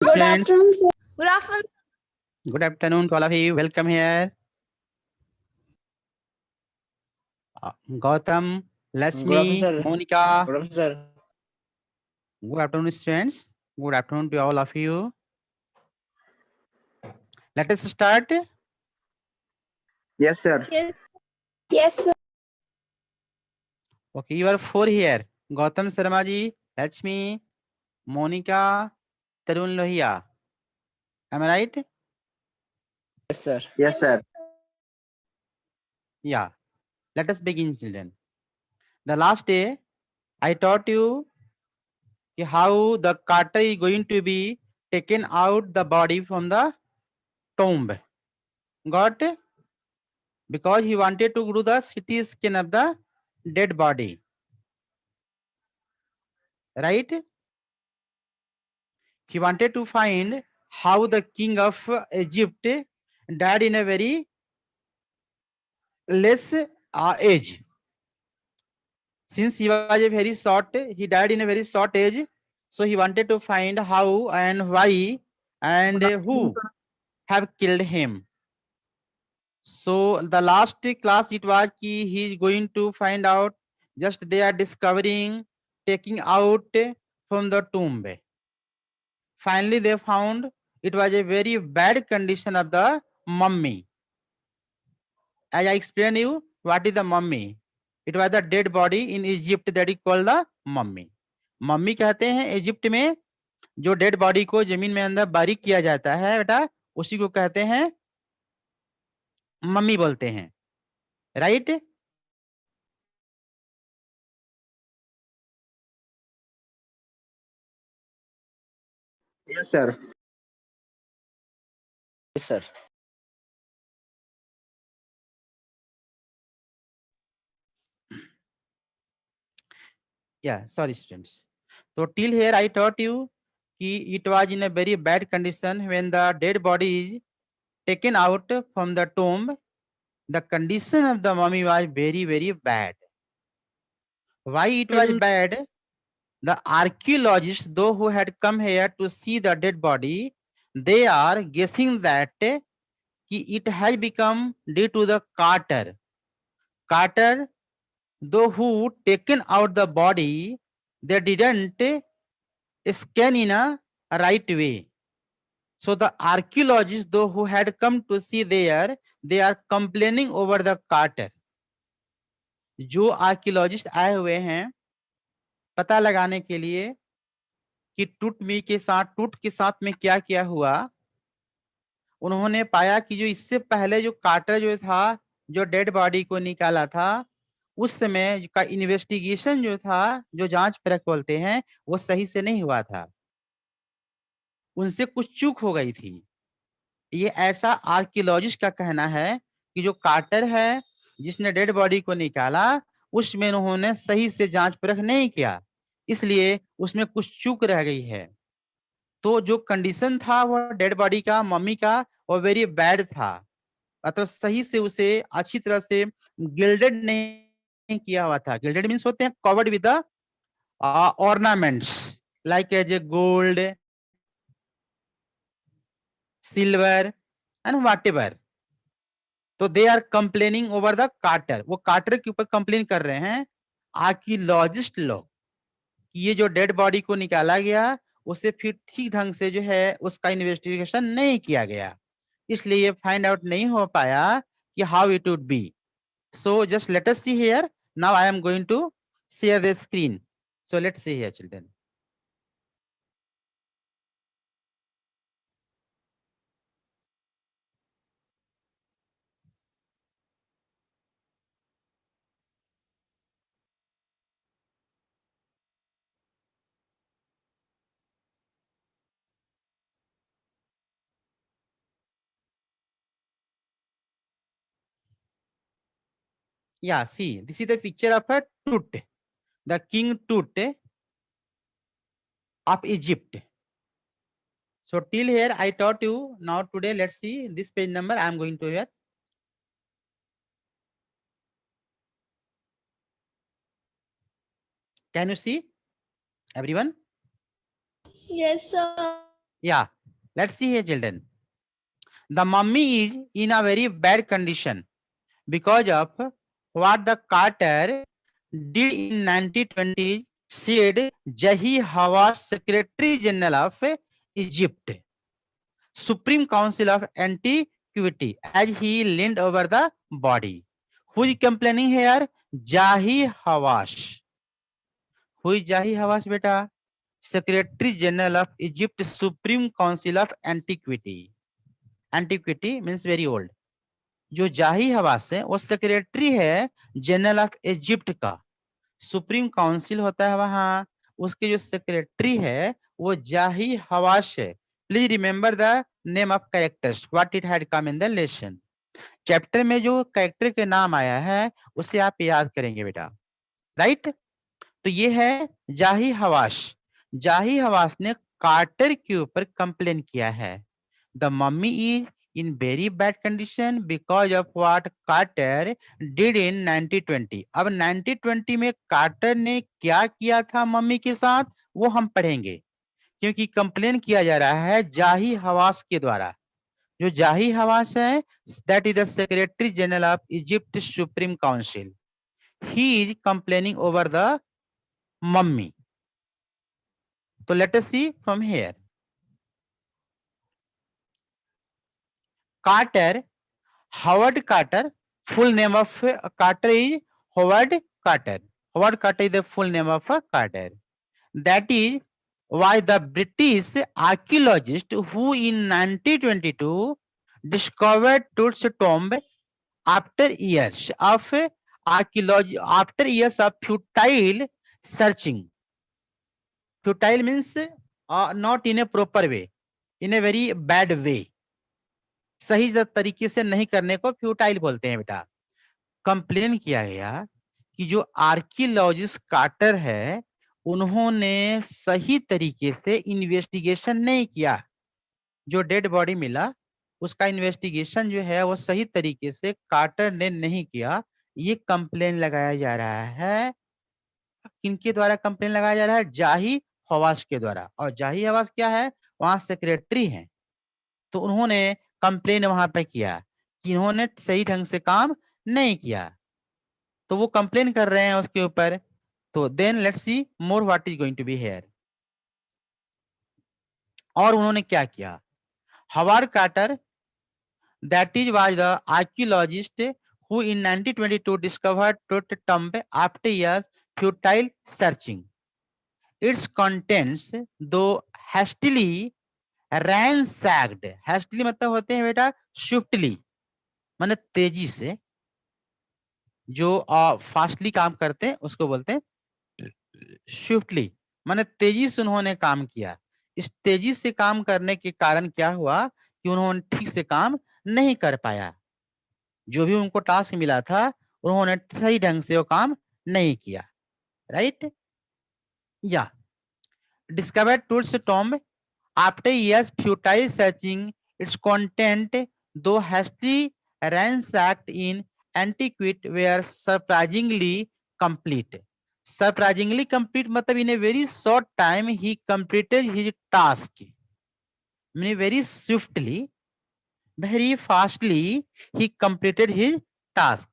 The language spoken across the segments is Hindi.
Good Students, afternoon, sir. Good afternoon. good afternoon to all of you. Welcome here. Gautam, Good afternoon, Lasmi, sir. Monica. Good afternoon, sir. Good afternoon, students. Good afternoon to all of you. Let us start. Yes, sir. Yes. Yes, sir. Okay, you are four here. Gautam Sharma ji, Lasmi, Monica, Tarun Lohia. Am I right? Yes, sir. Yes, sir. Yeah. Let us begin, children. The last day, I taught you how the carter is going to be taken out the body from the tomb. Got? Because he wanted to do the CT scan of the dead body. Right? He wanted to find how the king of Egypt died in a very less age. Since he was a very short, he died in a very short age. So he wanted to find how and why and who have killed him. So the last class it was he is going to find out, just they are discovering, taking out from the tomb. Finally they found it was a very bad condition of the mummy. As I explained you, what is the mummy? It was the dead body in Egypt that is called the mummy. Mummy कहते हैं इजिप्ट में जो डेड बॉडी को जमीन में अंदर बारीक किया जाता है बेटा, उसी को कहते हैं मम्मी बोलते हैं. Right? Yes, sir. Yes, sir. Yeah, sorry students. So till here I taught you it was in a very bad condition when the dead body is taken out from the tomb. The condition of the mummy was very, very bad. Why it was bad? The archaeologists, though who had come here to see the dead body, they are guessing that it has become due to the carter. Carter, though who taken out the body, they didn't scan in a right way. So the archaeologists, though who had come to see there, they are complaining over the carter. जो आर्कियोलॉजिस्ट आए हुए हैं पता लगाने के लिए कि टूट के साथ में क्या क्या हुआ, उन्होंने पाया कि जो इससे पहले जो कार्टर जो था, जो डेड बॉडी को निकाला था, उस समय का इन्वेस्टिगेशन जो था, जो जांच परख बोलते हैं, वो सही से नहीं हुआ था. उनसे कुछ चूक हो गई थी. ये ऐसा आर्कियोलॉजिस्ट का कहना है कि जो कार्टर है जिसने डेड बॉडी को निकाला, उसमें उन्होंने सही से जांच परख नहीं किया, इसलिए उसमें कुछ चूक रह गई है. तो जो कंडीशन था वो डेड बॉडी का, मम्मी का, वो वेरी बैड था. मतलब सही से उसे अच्छी तरह से गिल्डेड नहीं किया हुआ था. गिल्डेड मीन्स होते हैं covered with the ornaments like as a gold, silver and whatever. तो they are complaining over the Carter. वो कार्टर के ऊपर कंप्लेन कर रहे हैं आर्कियोलॉजिस्ट लोग, ये जो डेड बॉडी को निकाला गया उसे फिर ठीक ढंग से जो है उसका इन्वेस्टिगेशन नहीं किया गया, इसलिए ये फाइंड आउट नहीं हो पाया कि how it would be. So just let us see here. Now I am going to share the screen. So let's see here children. Yeah, see, this is the picture of a Tut, the king Tut of Egypt. So till here I taught you. Now today let's see this page number I am going to here. Can you see everyone? Yes, sir. Yeah, let's see here, children. The mummy is in a very bad condition because of what the Carter did in 1920, said Jahi Hawass, Secretary General of Egypt, Supreme Council of Antiquity, as he leaned over the body. Who is complaining here? Jahi Hawass. Who is Jahi Hawass, beta? Secretary General of Egypt, Supreme Council of Antiquity. Antiquity means very old. जो जाही हवास है वो सेक्रेटरी है जनरल ऑफ इजिप्ट का। सुप्रीम काउंसिल होता है वहां, उसके जो सेक्रेटरी है वो जाही हवास है। Please remember the name of characters what it had come in the lesson. Chapter में जो कैरेक्टर के नाम आया है उसे आप याद करेंगे बेटा, राइट। तो ये है जाही हवास। जाही हवास ने कार्टर के ऊपर कंप्लेन किया है। The mummy is in very bad condition because of what Carter did in 1920. अब 1920 में कार्टर ने क्या किया था मम्मी के साथ वो हम पढ़ेंगे, क्योंकि कंप्लेन किया जा रहा है जाही हवास के द्वारा। जो जाही हवास है that is the secretary general of Egypt supreme council. He is complaining over the mummy. तो let us see from here. Carter, Howard Carter, full name of Carter is Howard Carter. Howard Carter is the full name of Carter. That is why the British archaeologist who in 1922 discovered Tut's tomb after years of archaeology, after years of futile searching. Futile means not in a proper way, in a very bad way. सही तरीके से नहीं करने को फ्यूटाइल बोलते हैं बेटा। कंप्लेन किया गया कि जो आर्कियोलॉजिस्ट कार्टर है उन्होंने सही तरीके से इन्वेस्टिगेशन नहीं किया। जो डेड बॉडी मिला उसका इन्वेस्टिगेशन जो है वो सही तरीके से कार्टर ने नहीं किया। ये कंप्लेन लगाया जा रहा है। किनके द्वारा कंप्लेन लगाया जा रहा है? जाही हवास के द्वारा। और जाही हवास क्या है? वहां सेक्रेटरी हैं। तो उन्होंने कंप्लेन वहां पे किया कि इन्होंने सही ढंग से काम नहीं किया, तो वो कंप्लेन कर रहे हैं उसके ऊपर। तो then let's see more what is going to be here. और उन्होंने क्या किया? Howard Carter that is was the archaeologist who in 1922 discovered Tut tomb after years futile searching. Its contents though hastily ransacked, hastily मतलब होते हैं बेटा swiftly, माने तेजी से। जो फास्टली काम करते हैं उसको बोलते हैं स्विफ्टली, माने तेजी से उन्होंने काम किया। इस तेजी से काम करने के कारण क्या हुआ कि उन्होंने ठीक से काम नहीं कर पाया। जो भी उनको टास्क मिला था उन्होंने सही ढंग से वो काम नहीं किया, राइट। या discovered Tut's tomb after years futile searching, its content though hastily ransacked in antiquity were surprisingly complete. Surprisingly complete मतलब in a very short time he completed his task. Meaning very swiftly, very fastly he completed his task.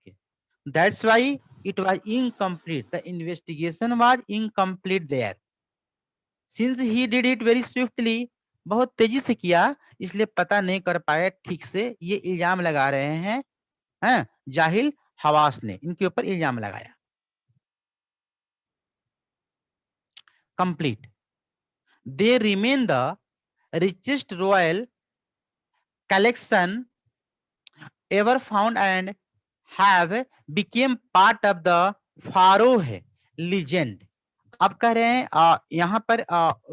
That's why it was incomplete. The investigation was incomplete there. Since he did it very swiftly, बहुत तेजी से किया, इसलिए पता नहीं कर पाए ठीक से। ये इल्जाम लगा रहे हैं जाहिल हवास ने, इनके ऊपर इल्जाम लगाया। Complete they remain the richest royal collection ever found and have became part of the Pharaoh legend. अब कह रहे हैं यहाँ पर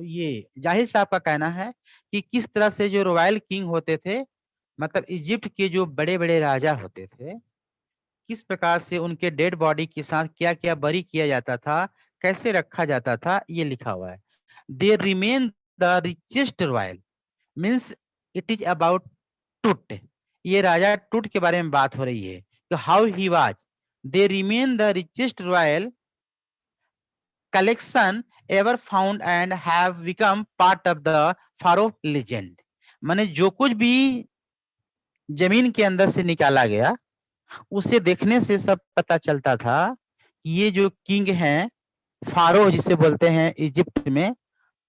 ये जाहिर साहब का कहना है कि किस तरह से जो रॉयल किंग होते थे, मतलब इजिप्ट के जो बड़े बड़े राजा होते थे, किस प्रकार से उनके डेड बॉडी के साथ क्या क्या बरी किया जाता था, कैसे रखा जाता था, ये लिखा हुआ है। They remain the richest royal means it is about टुट। ये राजा टुट के बारे में बात हो रही है कि how he was. They remain the richest royal collection ever found and have become part of the Pharaoh legend. माने जो कुछ भी जमीन के अंदर से निकाला गया उसे देखने से सब पता चलता था कि ये जो किंग हैं फारो जिसे बोलते हैं इजिप्ट में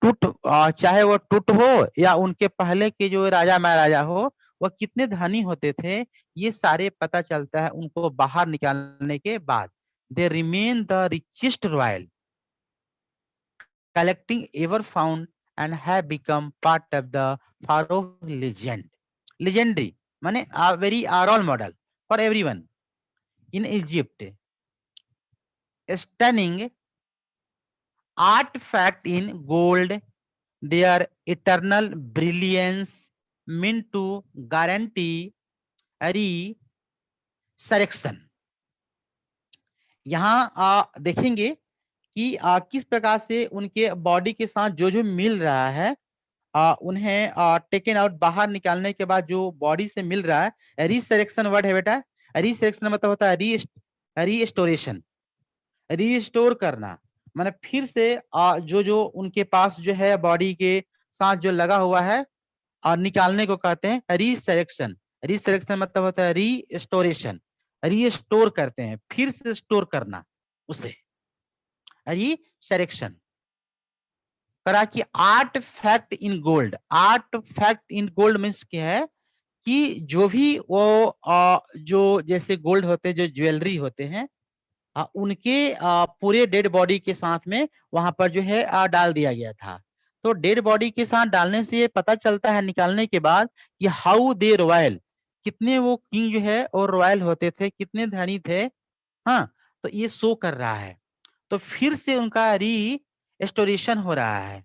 चाहे वो टुट हो या उनके पहले के जो राजा महाराजा हो वह कितने धनी होते थे ये सारे पता चलता है उनको बाहर निकालने के बाद they remain the richest royal collecting ever found and have become part of the Pharaoh legend. Legendary, माने a very role model for everyone in Egypt. A stunning artifact in gold, their eternal brilliance meant to guarantee resurrection. यहाँ देखेंगे कि किस प्रकार से उनके बॉडी के साथ जो जो मिल रहा है उन्हें टेकन आउट बाहर निकालने के बाद जो बॉडी से मिल रहा है रिसरेक्शन वर्ड है बेटा रिसरेक्शन मतलब होता है रीस्टोरेशन रीस्टोर करना माने फिर से जो जो उनके पास जो है बॉडी के साथ जो लगा हुआ है और निकालने को कहते हैं रिसरेक्शन रिसरेक्शन मतलब होता है रीस्टोरेशन रीस्टोर करते हैं फिर से स्टोर करना उसे रिसरेक्शन करा कि art fact in gold means क्या है कि जो भी वो जो जैसे गोल्ड होते हैं जो ज्वेलरी होते हैं उनके पूरे डेड बॉडी के साथ में वहां पर जो है डाल दिया गया था तो डेड बॉडी के साथ डालने से ये पता चलता है निकालने के बाद कि हाउ दे रॉयल कितने वो किंग जो है और रॉयल होते थे कितने धनी थे हाँ तो ये शो कर रहा है तो फिर से उनका रीस्टोरेशन हो रहा है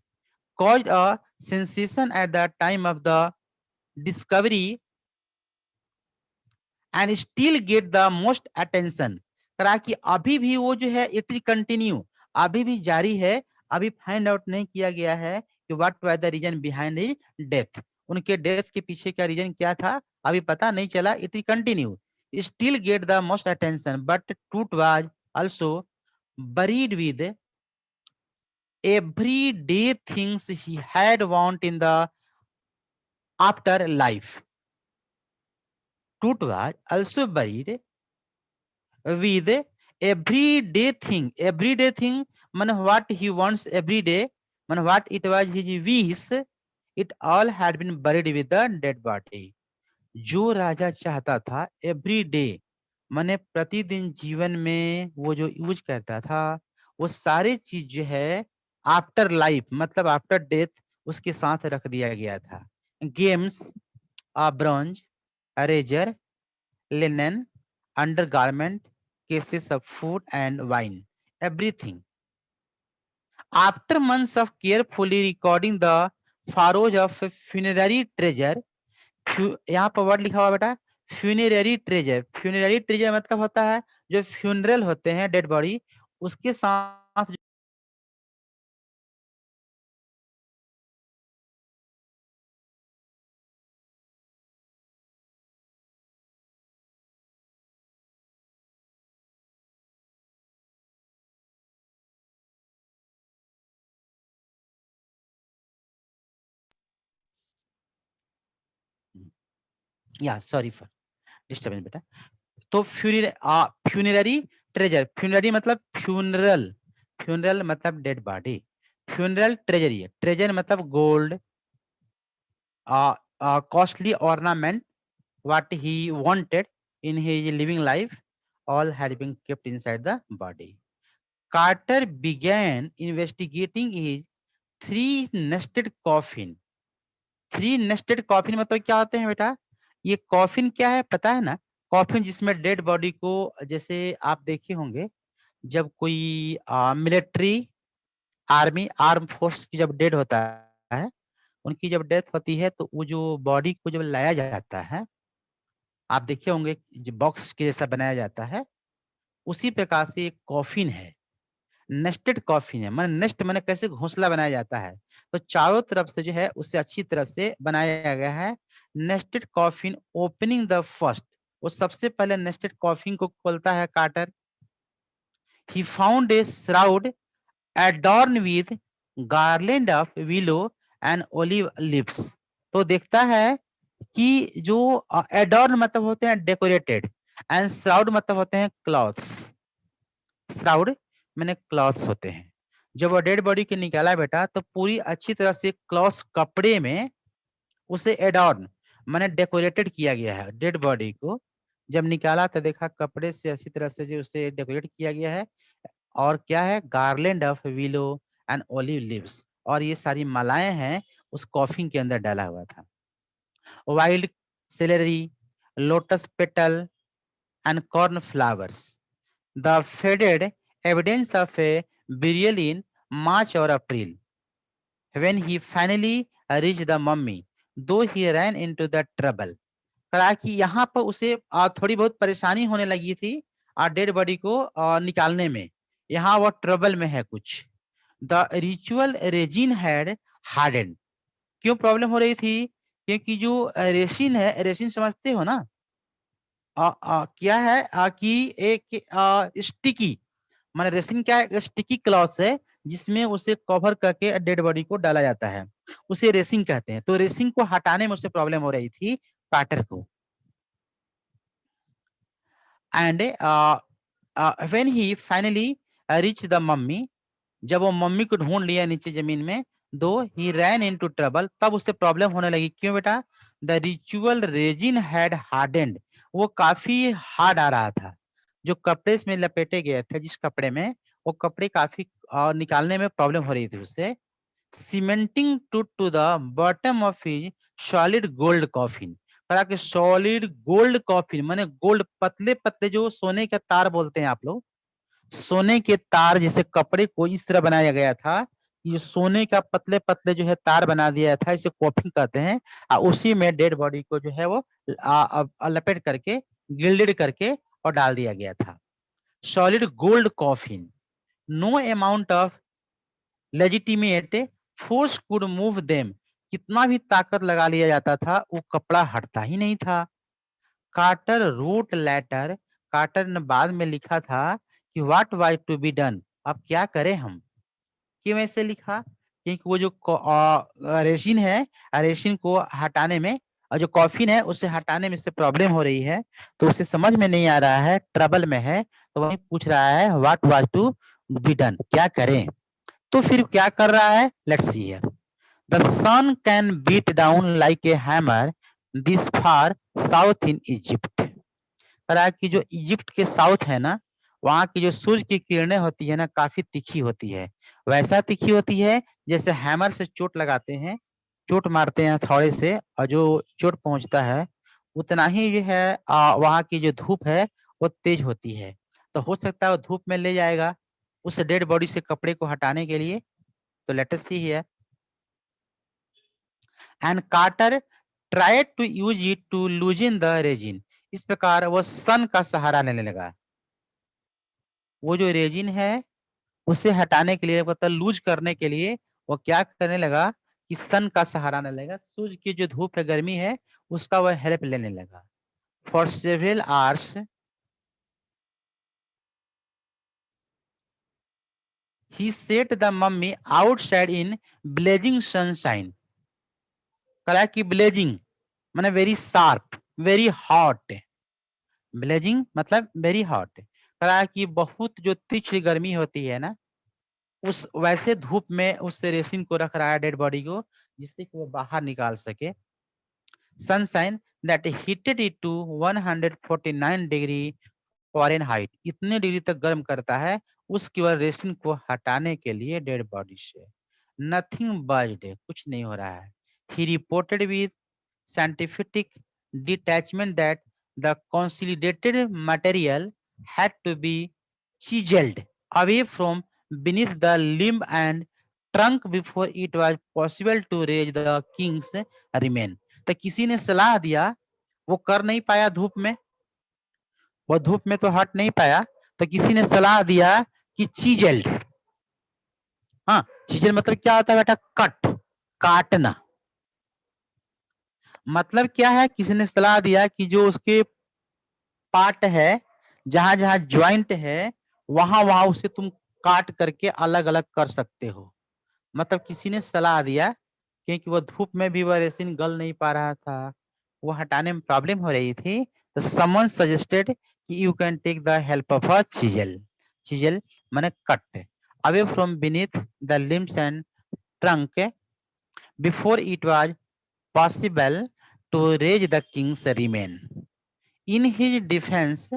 caused a sensation at the time of the discovery and still get the most attention करा कि अभी भी वो जो है इट कंटिन्यू अभी भी जारी है अभी फाइंड आउट नहीं किया गया है कि what was the reason behind his death उनके डेथ के पीछे का रीजन क्या था अभी पता नहीं चला it continue still get the most attention but Tut was also buried with everyday things he had want in the afterlife. Tut was also buried with everyday thing man what he wants every day man what it was his wish it all had been buried with the dead body. जो राजा चाहता था एवरी डे माने प्रतिदिन जीवन में वो जो यूज करता था वो सारे चीज जो है आफ्टर लाइफ मतलब आफ्टर डेथ उसके साथ रख दिया गया था games bronze razor linen undergarment cases of food and wine everything after months of carefully recording the pharaoh's of funerary treasure यहाँ पर वर्ड लिखा हुआ बेटा फ्यूनररी ट्रेजर मतलब होता है जो फ्यूनरल होते हैं डेड बॉडी उसके साथ या सॉरी फॉर डिस्टर्बेंस बेटा तो फ्यूनररी फ्यूनररी मतलब फ्यूनरल मतलब डेड बॉडी फ्यूनरल ट्रेजर मतलब gold costly ornament what he wanted in his living life all had been kept inside the body. Carter began investigating his three nested coffin मतलब क्या होते हैं बेटा ये कॉफिन क्या है पता है ना कॉफिन जिसमें डेड बॉडी को जैसे आप देखे होंगे जब कोई मिलिट्री आर्मी आर्म फोर्स की जब डेड होता है उनकी जब डेथ होती है तो वो जो बॉडी को जब लाया जाता है आप देखे होंगे जो बॉक्स के जैसा बनाया जाता है उसी प्रकार से एक कॉफिन है नेस्टेड कॉफिन है मैंने नेस्ट मैंने कैसे घोंसला बनाया जाता है तो चारों तरफ से जो है उसे अच्छी तरह से बनाया गया है nested coffin opening the first वो सबसे पहले नेस्टेड कॉफिन को खोलता है कार्टर ही found a shroud adorned with garland of willow and olive leaves. तो देखता है कि जो एडॉर्न मतलब होते हैं डेकोरेटेड, एंड श्राउड मतलब होते हैं क्लॉथ्स। श्राउड मैंने क्लॉथ्स होते हैं। जब वो डेड बॉडी के निकाला बेटा तो पूरी अच्छी तरह से क्लॉथ्स कपड़े में उसे एडॉर्न माने डेकोरेटेड किया गया है। डेड बॉडी को जब निकाला तो देखा कपड़े से अच्छी तरह से जो उसे डेकोरेट किया गया है, और क्या है, garland of willow and olive leaves, और ये सारी मालाएं हैं उस कॉफिन के अंदर डाला हुआ था। Wild salary, lotus petal and corn flowers, the faded evidence of A burial in March or April. When he finally reached the mummy, though he ran into the trouble. कहा कि यहाँ पर उसे थोड़ी बहुत परेशानी होने लगी थी डेड बॉडी को निकालने में। यहाँ वो ट्रबल में है कुछ। The ritual resin had hardened. क्यों प्रॉब्लम हो रही थी? क्योंकि जो रेसिन है, रेसिन समझते हो ना, क्या है कि एक स्टिकी, माने रेसिन क्या है, स्टिकी क्लॉथ है जिसमें उसे कवर करके डेड बॉडी को डाला जाता है, उसे रेसिंग कहते हैं। तो रेसिंग को हटाने में उसे प्रॉब्लम हो रही थी पार्टर को। And when he finally reach the mummy, जब वो मम्मी को ढूंढ लिया नीचे जमीन में, दो ही रैन इनटू ट्रबल, तब उससे प्रॉब्लम होने लगी। क्यों बेटा? The ritual resin had hardened, वो काफी हार्ड आ रहा था। जो कपड़े में लपेटे गए थे, जिस कपड़े में, वो कपड़े काफी निकालने में प्रॉब्लम हो रही थी उससे। Cementing to the bottom of his solid gold coffin. कहा कि सॉलिड गोल्ड कॉफिन माने गोल्ड, पतले पतले जो सोने के तार बोलते हैं आप लोग, सोने के तार जिसे कपड़े को इस तरह बनाया गया था, ये सोने का पतले पतले जो है तार बना दिया था, इसे कॉफिन कहते हैं। उसी में डेड बॉडी को जो है वो लपेट करके, गिल्डेड करके और डाल दिया गया था। Solid gold coffin, no amount of legitimate force could move them. कितना भी ताकत लगा लिया जाता था, वो कपड़ा हटता ही नहीं था। कार्टर रोट लेटर, कार्टर ने बाद में लिखा था कि what was to be done, अब क्या करें हम। क्यों ऐसे लिखा? क्योंकि वो जो रेसिन है, रेसिन को हटाने में, और जो कॉफिन है उसे हटाने में से प्रॉब्लम हो रही है, तो उसे समझ में नहीं आ रहा है, ट्रबल में है, तो वही पूछ रहा है what was to be done, क्या करें। तो फिर क्या कर रहा है, let's see here. The sun can beat down like a hammer this far south in Egypt. कहा कि जो इजिप्ट के साउथ है ना, वहां की जो सूरज की किरणें होती है ना, काफी तीखी होती है। वैसा तीखी होती है जैसे हैमर से चोट लगाते हैं, चोट मारते हैं हथौड़े से, और जो चोट पहुंचता है, उतना ही जो है वहां की जो धूप है वो तेज होती है। तो हो सकता है वो धूप में ले जाएगा उस डेड बॉडी से कपड़े को हटाने के लिए। तो let us see here. And Carter tried to use it to loosen the resin. इस प्रकार वो सन का सहारा लेने लगा। वो जो रेजिन है उसे हटाने के लिए, मतलब लूज करने के लिए, वो क्या करने लगा कि सन का सहारा लेने लगा। सूरज की जो धूप है, गर्मी है, उसका वह हेल्प लेने लगा। For several hours he set the mummy outside in blazing sunshine। कहा कि ब्लेजिंग माने very sharp, very hot. Blazing मतलब वेरी हॉट। कहा कि बहुत जो तीव्र गर्मी होती है ना, उस वैसे धूप में उस रेसिन को रख रहा है, डेड बॉडी को, जिससे कि वो बाहर निकाल सके। Sunshine that heated it to 149 degree Fahrenheit, इतने डिग्री तक गर्म करता है उसकी वह रेसिन को हटाने के लिए डेड बॉडी से। नथिंग बज्ड, कुछ नहीं हो रहा है। He reported with scientific detachment that the consolidated material had to be chiseled away from beneath the limb and trunk before it was possible to raise the king's remain। तो किसी ने सलाह दिया, वो कर नहीं पाया धूप में, वो धूप में तो हट नहीं पाया, तो किसी ने सलाह दिया कि चीजेल्ड। हाँ, चीजेल मतलब क्या होता है बेटा? कट, काटना। मतलब क्या है, किसी ने सलाह दिया कि जो उसके पार्ट है, जहां जहां ज्वाइंट है, वहां वहां उसे तुम काट करके अलग अलग कर सकते हो। मतलब किसी ने सलाह दिया, क्योंकि वो धूप में भी वो रेसिन गल नहीं पा रहा था, वो हटाने में प्रॉब्लम हो रही थी, तो समवन सजेस्टेड कि you can take the help of a chisel. Chisel माने cut away from beneath the limbs and trunk before it was possible to raise the king's remains. In his defence,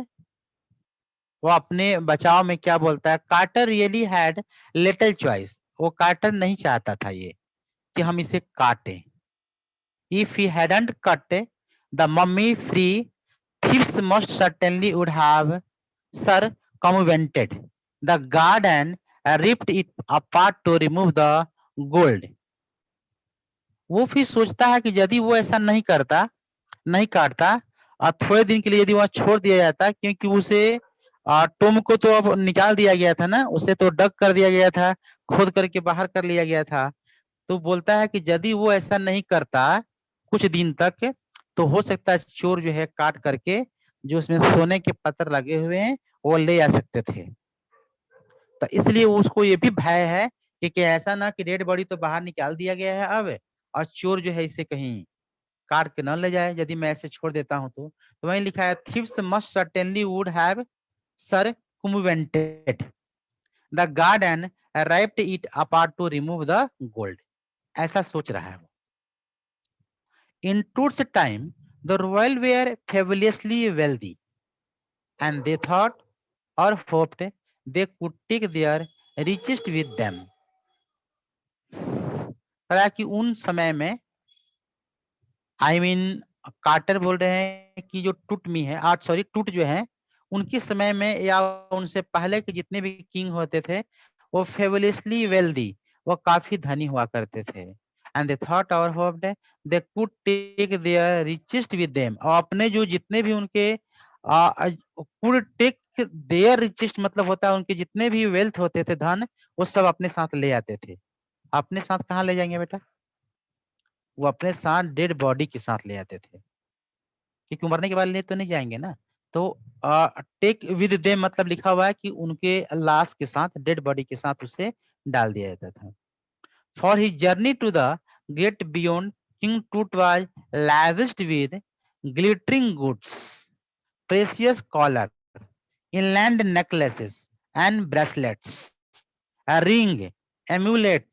वो अपने बचाव में क्या बोलता है, Carter really had little choice. वो कार्टर नहीं चाहता था ये कि हम इसे काटें। If he hadn't cut the mummy free, thieves most certainly would have circumvented the guard and ripped it apart to remove the gold. वो फिर सोचता है कि यदि वो ऐसा नहीं करता, नहीं काटता और थोड़े दिन के लिए यदि वहां छोड़ दिया जाता, क्योंकि उसे टोम को तो अब निकाल दिया गया था ना, उसे तो डग कर दिया गया था, खोद करके बाहर कर लिया गया था। तो बोलता है कि यदि वो ऐसा नहीं करता कुछ दिन तक, तो हो सकता है चोर जो है काट करके जो उसमें सोने के पत्थर लगे हुए हैं वो ले आ सकते थे। तो इसलिए उसको ये भी भय है कि ऐसा ना कि डेड बॉडी तो बाहर निकाल दिया गया है अब, और चोर जो है इसे कहीं काट के न ले जाए यदि मैं ऐसे छोड़ देता हूं तो वहीं लिखा है thieves must certainly would have circumvented the guard and ripped it apart to remove the gold. ऐसा सोच रहा है वो। In Toot's time, the royal were fabulously wealthy, and they thought or hoped they could take their richest with them. हालांकि उन समय में, आई मीन कार्टर बोल रहे हैं कि जो टुटमी है, सॉरी टूट जो है, उनके समय में या उनसे पहले के जितने भी किंग होते थे वो फेबुलसली वेल्दी, वो काफी धनी हुआ करते थे। एंड दे थॉट और hoped they could take their richest with them, और अपने जो जितने भी उनके कुड टेक देयर रिचेस्ट मतलब होता है उनके जितने भी वेल्थ होते थे, धन, वो सब अपने साथ ले आते थे। अपने साथ कहाँ ले जाएंगे बेटा? वो अपने साथ डेड बॉडी के साथ ले आते थे, क्योंकि मरने के बाद ले तो नहीं जाएंगे ना। तो टेक विद देम मतलब लिखा हुआ है कि उनके लाश के साथ, डेड बॉडी के साथ उसे डाल दिया जाता था। For his journey to the great beyond, king Tut was lavished with glittering goods, precious collar, inland necklaces and bracelets, a ring, amulet,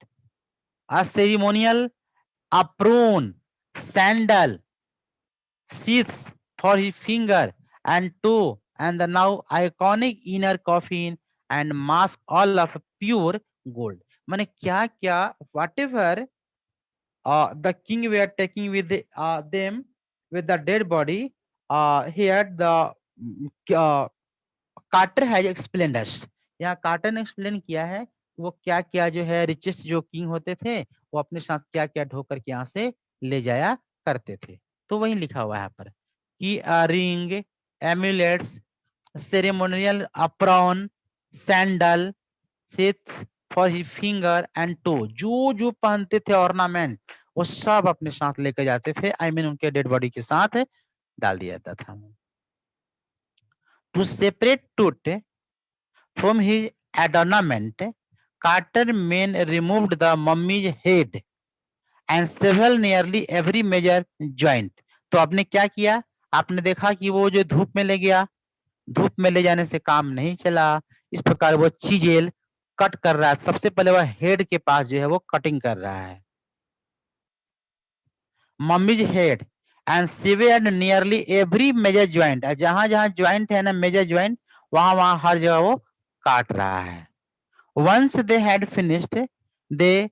a ceremonial apron, sandal, sheaths for his finger and toe, and the now iconic inner coffin and mask, all of pure gold. माने क्या क्या, whatever the king were taking with them with the dead body, here the Carter has explained us. यहाँ कार्टर ने एक्सप्लेन किया है वो क्या क्या जो है रिचेस्ट जो किंग होते थे वो अपने साथ क्या क्या ढो करके यहाँ से ले जाया करते थे। तो वही लिखा हुआ है यहाँ पर कि ring, amulets, ceremonial apron, sandal, sets for his finger and toe, जो जो पहनते थे ऑर्नामेंट वो सब अपने साथ लेकर जाते थे, आई मीन उनके डेड बॉडी के साथ डाल दिया जाता था। टू सेपरेट टूट from his adornment, Carter men removed the mummy's head and several nearly every major joint. तो आपने क्या किया? आपने देखा कि वो जो धूप में ले गया, धूप में ले जाने से काम नहीं चला, इस प्रकार वो चीजेल कट कर रहा है। सबसे पहले वह हेड के पास जो है वो कटिंग कर रहा है, mummies head, and severed nearly every major joint, जहां जहां ज्वाइंट है ना मेजर ज्वाइंट, वहां वहां हर जगह वो काट रहा है। Once they had finished, they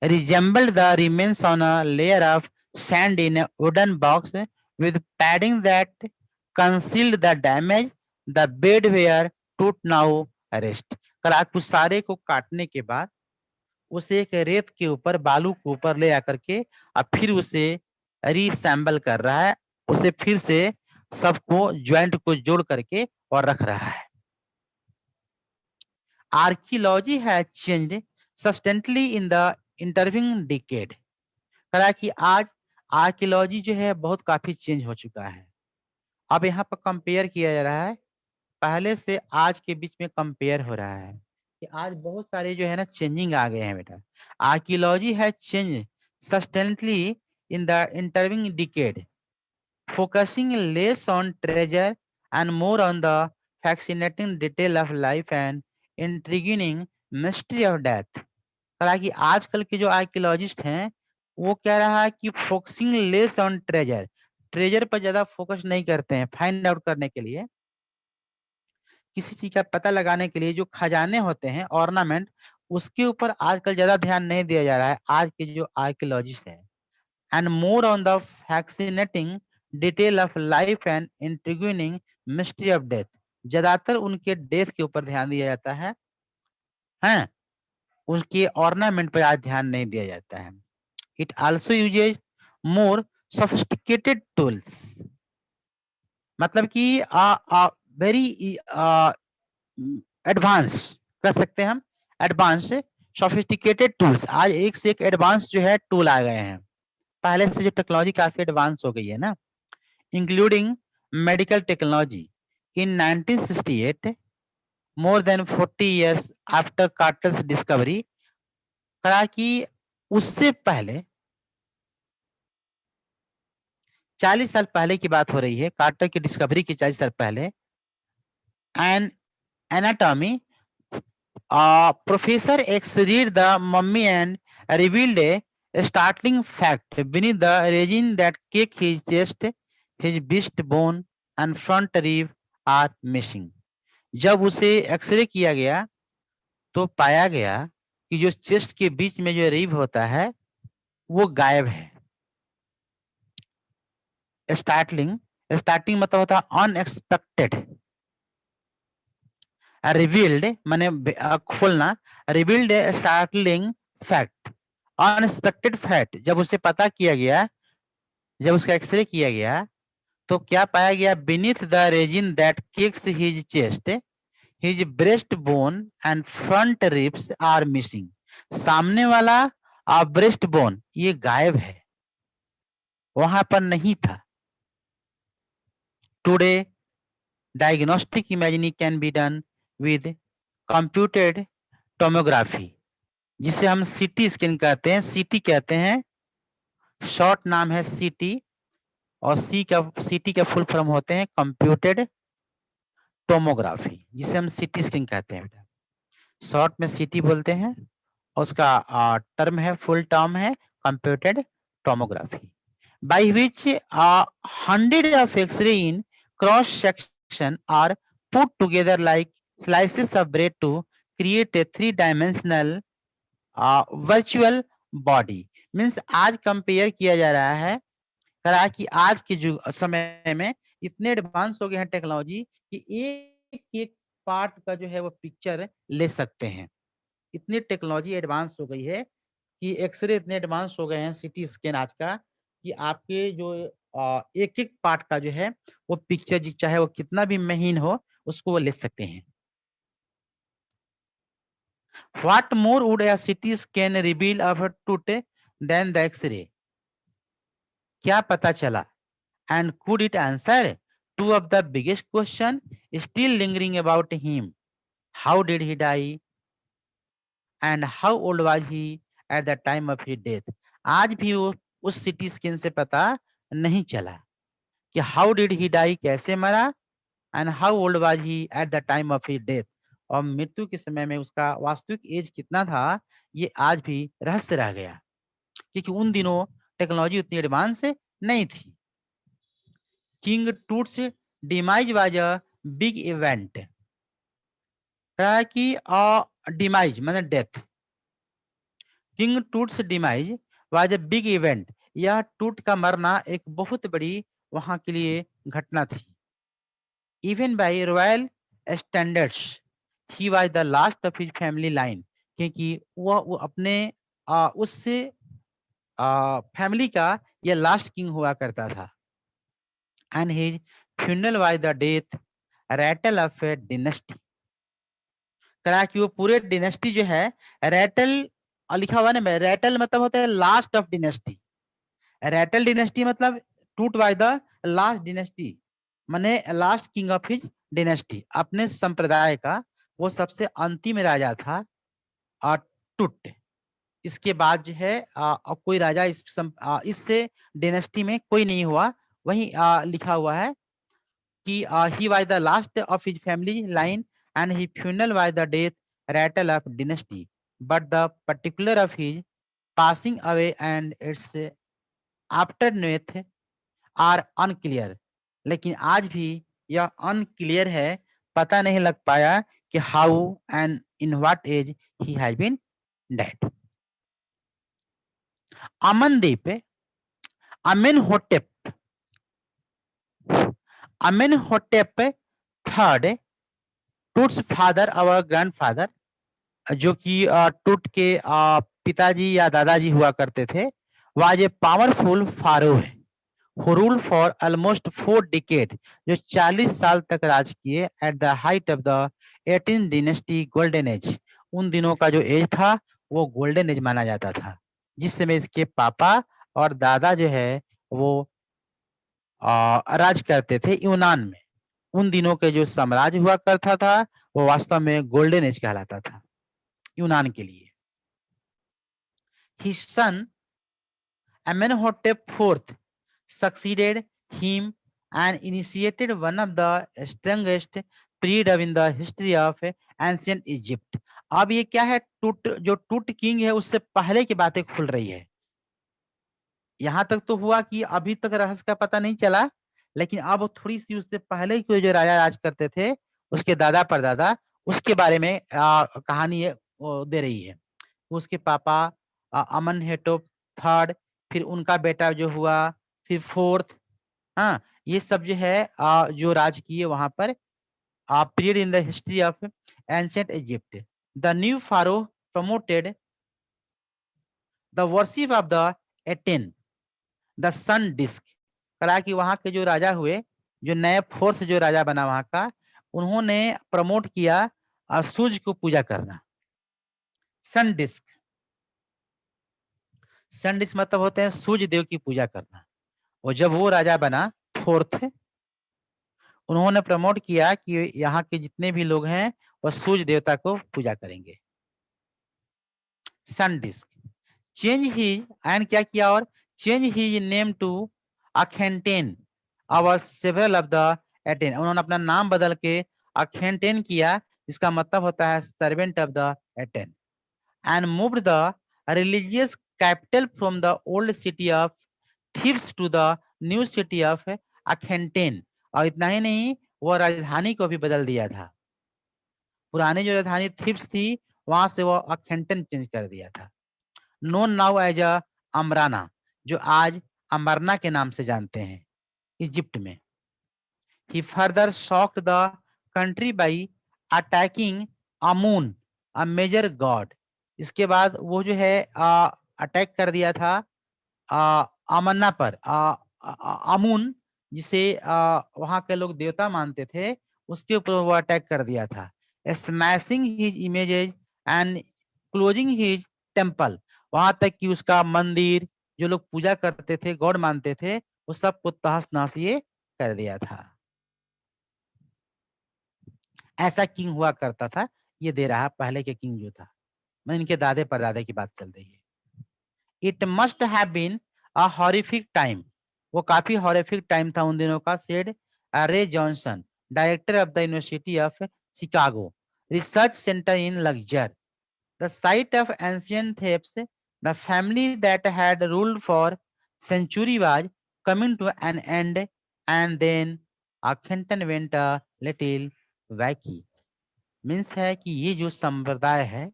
resembled the remains on a layer of sand in a wooden box with padding that concealed the damage. The bed where Toot now rest. कलाकुश सारे को काटने के बाद उसे एक रेत के ऊपर, बालू के ऊपर ले आकर के और फिर उसे रीसैम्बल कर रहा है, उसे फिर से सबको ज्वाइंट को जोड़ करके और रख रहा है। Archaeology has changed substantially in the intervening decade. कहा कि आज आर्कियोलॉजी जो है बहुत काफी चेंज हो चुका है। अब यहाँ पर कंपेयर किया जा रहा है, पहले से आज के बीच में कंपेयर हो रहा है कि आज बहुत सारे जो है ना चेंजिंग आ गए हैं बेटा। Archaeology has change substantially in the intervening decade, focusing less on treasure and more on the fascinating detail of life and intriguing mystery of death। हालांकि आजकल के जो आर्कियोलॉजिस्ट हैं वो कह रहा है कि focusing less on treasure, treasure पर ज्यादा फोकस नहीं करते हैं। फाइंड आउट करने के लिए, किसी चीज का पता लगाने के लिए जो खजाने होते हैं ऑर्नामेंट, उसके ऊपर आजकल ज्यादा ध्यान नहीं दिया जा रहा है आज के जो आर्कियोलॉजिस्ट हैं। and more on the fascinating detail of life and intriguing mystery of death। ज्यादातर उनके डेथ के ऊपर ध्यान दिया जाता है, हैं? उसके ऑर्नामेंट पर आज ध्यान नहीं दिया जाता है। It also uses more sophisticated tools, मतलब कि वेरी एडवांस कर सकते हैं हम, एडवांस सोफिस्टिकेटेड टूल्स। आज एक से एक एडवांस जो है टूल आ गए हैं, पहले से जो टेक्नोलॉजी काफी एडवांस हो गई है ना। Including medical technology. In 1968, more than 40 years after Carter's discovery, कहा कि उससे पहले 40 साल पहले की बात हो रही है, कार्टर की डिस्कवरी के 40 साल पहले। An anatomy professor x-rayed the mummy and revealed a startling fact beneath the resin that cake his chest, his breast bone and front rib are missing। जब उसे एक्सरे किया गया तो पाया गया कि जो चेस्ट के बीच में जो रिब होता है वो गायब है। स्टार्टलिंग, स्टार्टिंग मतलब होता है अनएक्सपेक्टेड, रिवील्ड माने खोलना, रिवील्ड ए स्टार्टलिंग फैक्ट, अनएक्सपेक्टेड फैक्ट। जब उसे पता किया गया, जब उसका एक्सरे किया गया तो क्या पाया गया? Beneath the resin that cakes his chest, his breast bone and front ribs are missing. सामने वाला ब्रेस्ट बोन ये गायब है, वहां पर नहीं था। Today diagnostic imaging can be done with computed tomography, जिसे हम सीटी स्कैन कहते हैं। सीटी कहते हैं, शॉर्ट नाम है सीटी, और सीटी का फुल फॉर्म होते हैं कंप्यूटेड टोमोग्राफी, जिसे हम सीटी स्कैन कहते हैं बेटा। शॉर्ट में सीटी बोलते हैं, उसका टर्म है, फुल टर्म है computed tomography, by which 100 of X-ray in cross section are put together like slices of bread to create a 3-dimensional virtual body। Means आज कंपेयर किया जा रहा है, कहा कि आज के जो समय में इतने एडवांस हो गए हैं टेक्नोलॉजी कि एक एक पार्ट का जो है वो पिक्चर ले सकते हैं। इतनी टेक्नोलॉजी एडवांस हो गई है कि एक्सरे इतने एडवांस हो गए हैं, सीटी स्कैन आज का, कि आपके जो एक एक पार्ट का जो है वो पिक्चर, चाहे वो कितना भी महीन हो, उसको वो ले सकते हैं। What more would a CT scan reveal of a tooth than the X-ray? क्या पता चला? And could it answer two of the biggest question still lingering about him? How did he die? And how old was he at the time of his death? आज भी वो उस CT स्कैन से पता नहीं चला कि how did he die, कैसे मरा, and how old was he at the time of his death, और मृत्यु के समय में उसका वास्तविक एज कितना था, ये आज भी रहस्य रह गया, क्योंकि उन दिनों टेक्नोलॉजी उतनी एडवांस नहीं थी। King Toots demise was a big event, कहा कि डिमाइज माने death, king Toots demise was a big event, यह टूट का मरना एक बहुत बड़ी वहां के लिए घटना थी। Even bye royal standards he was the last of his family line, क्योंकि वो अपने उससे फैमिली का यह लास्ट किंग हुआ करता था। And his funeral was the death rattle of a dynasty, कहा कि वो पूरे डिनेस्टी जो है, रैटल लिखा हुआ ना, रैटल मतलब होता है last of dynasty, rattle dynasty मतलब Tut by the last dynasty, माने last king of his dynasty, अपने संप्रदाय का वो सबसे अंतिम राजा था टुट। इसके बाद जो है कोई राजा इससे डायनेस्टी में कोई नहीं हुआ। वही लिखा हुआ है कि he was the last of his family line and his funeral was the death rattle of dynasty, but the particular of his passing away and its aftermath are unclear। लेकिन आज भी यह अनक्लियर है, पता नहीं लग पाया कि how and in what age he has been dead. अमनदीप Amenhotep Amenhotep third, Tut's father और ग्रैंडफादर, जो कि टूट के पिताजी या दादाजी हुआ करते थे, वाज ए पावरफुल फारो है who ruled for almost 4 decades, जो 40 साल तक राज किए at the height of the 18th dynasty golden age। उन दिनों का जो एज था वो गोल्डन एज माना जाता था, जिस समय इसके पापा और दादा जो है वो राज करते थे यूनान में। उन दिनों के जो साम्राज्य हुआ करता था वो वास्तव में गोल्डन एज कहलाता था यूनान के लिए। His son Amenhotep IV succeeded him and initiated one of the strongest period in the history of ancient Egypt। अब ये क्या है, जो टूट किंग है उससे पहले की बातें खुल रही है। यहां तक तो हुआ कि अभी तक रहस्य का पता नहीं चला, लेकिन अब थोड़ी सी उससे पहले के जो राजा राज करते थे उसके दादा परदादा, उसके बारे में कहानी दे रही है। उसके पापा अमनहेटोप थर्ड, फिर उनका बेटा जो हुआ, फिर फोर्थ। हाँ, ये सब जो है जो राज किए वहां पर period in the history of ancient Egypt. The new pharaoh promoted the worship of the Aten the sun disc. कहा कि वहां के जो राजा हुए, जो नए फोर्थ जो राजा बना वहां का, उन्होंने प्रमोट किया सूर्य को पूजा करना। सन डिस्क, सन डिस्क मतलब होते हैं सूर्य देव की पूजा करना। और जब वो राजा बना फोर्थ, उन्होंने प्रमोट किया कि यहाँ के जितने भी लोग हैं वह सूर्य देवता को पूजा करेंगे। सन डिस्क चेंज ही एंड क्या किया, और चेंज ही नेम टू अखेंटेन और सेवरल ऑफ द एटेन। उन्होंने अपना नाम बदल के अखेंटेन किया, जिसका मतलब होता है servant of the Aten, and moved the religious capital from the old city of Thebes to the new city of Akhetaten. और इतना ही नहीं, वो राजधानी को भी बदल दिया था। पुरानी जो राजधानी थीब्स थी वहां से वो अखेंटन चेंज कर दिया था। नोन नाउ एज अमराना, जो आज अमरना के नाम से जानते हैं इजिप्ट में। He further shocked the country by attacking Amun a major god. इसके बाद वो जो है अटैक कर दिया था अमन्ना पर, अमून जिसे वहां के लोग देवता मानते थे, उसके ऊपर वो अटैक कर दिया था। Smashing his images and closing his temple. वहां तक कि उसका मंदिर, जो लोग पूजा करते थे, गॉड मानते थे, वो सब को तहस नहस ये कर दिया था। ऐसा किंग हुआ करता था। ये दे रहा पहले के किंग जो था, मैं इनके दादे परदादे की बात चल रही है। It must have been a horrific time, वो काफी हॉरिफिक टाइम था उन दिनों का, said Ray Johnson, director of the University of Chicago research centre in Luxor. The site of ancient Thebes, the family that had ruled for century was coming to an end, and then Akhenaten went a little wacky। Means है कि ये जो संप्रदाय है,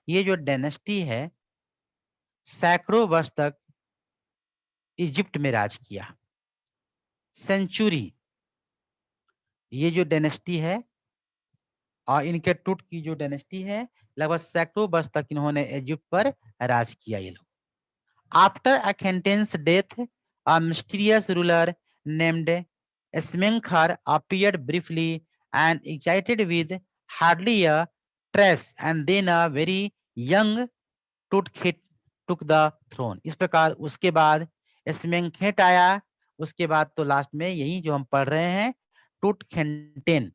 ये जो डायनेस्टी है, सैकड़ों वर्ष तक इजिप्ट में राज किया। सेंचुरी, ये जो डायनेस्टी है और इनके टूट की जो डायनेस्टी है, लगभग सैकड़ों वर्ष तक इन्होंने इजिप्ट पर राज किया ये लोग। After Akhenaten's death, a mysterious ruler named Smenkhar appeared briefly and excited with hardly a trace, and then a very young Tutkhet took the throne। इस प्रकार उसके बाद स्मेंखेट आया, उसके बाद तो लास्ट में यही जो हम पढ़ रहे हैं टूटखेंटेन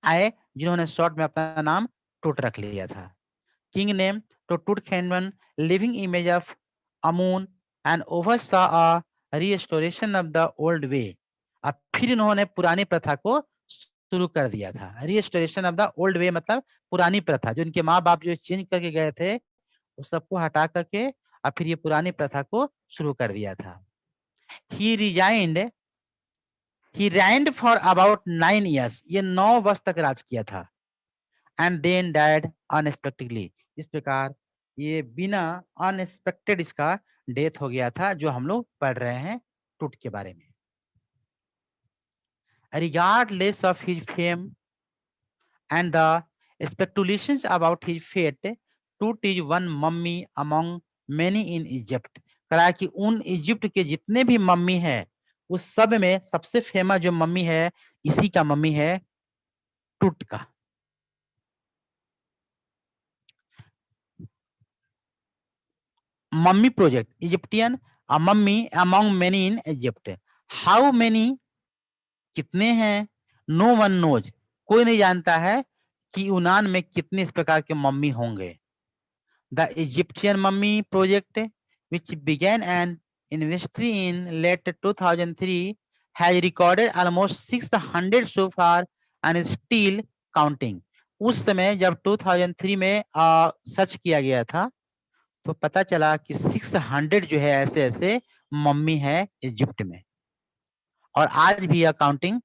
आए जिन्होंने शॉर्ट में अपना नाम टूट रख लिया था। King name to Tutankhamun living image of Amun and oversaw a restoration of the old way. अब फिर इन्होंने पुरानी प्रथा को शुरू कर दिया था। रिस्टोरेशन ऑफ द ओल्ड वे मतलब पुरानी प्रथा, जो इनके माँ बाप जो चेंज करके गए थे उस सबको हटा करके और फिर ये पुरानी प्रथा को शुरू कर दिया था। ही reigned for about 9 years, ये 9 वर्ष तक राज किया था। एंड देन डाइड अनएक्सपेक्टेडली, इस प्रकार ये बिना अनएक्सपेक्टेड इसका डेथ हो गया था, जो हम लोग पढ़ रहे हैं टूट के बारे में। Regardless of his fame and the speculations about his fate, Tut is one mummy among many in Egypt। कहा कि उन इजिप्ट के जितने भी मम्मी है उस सब में सबसे फेमस जो मम्मी है इसी का मम्मी है, टूट का। Mummy project Egyptian a mummy among many in Egypt. How many कितने हैं, नो वन नोज कोई नहीं जानता है कि यूनान में कितने इस प्रकार के मम्मी होंगे। The Egyptian mummy project which began an industry in late 2003 has recorded almost 600 so far and is still counting। उस समय जब 2003 में सर्च किया गया था तो पता चला कि 600 जो है ऐसे ऐसे मम्मी है इजिप्ट में और आज भी यह काउंटिंग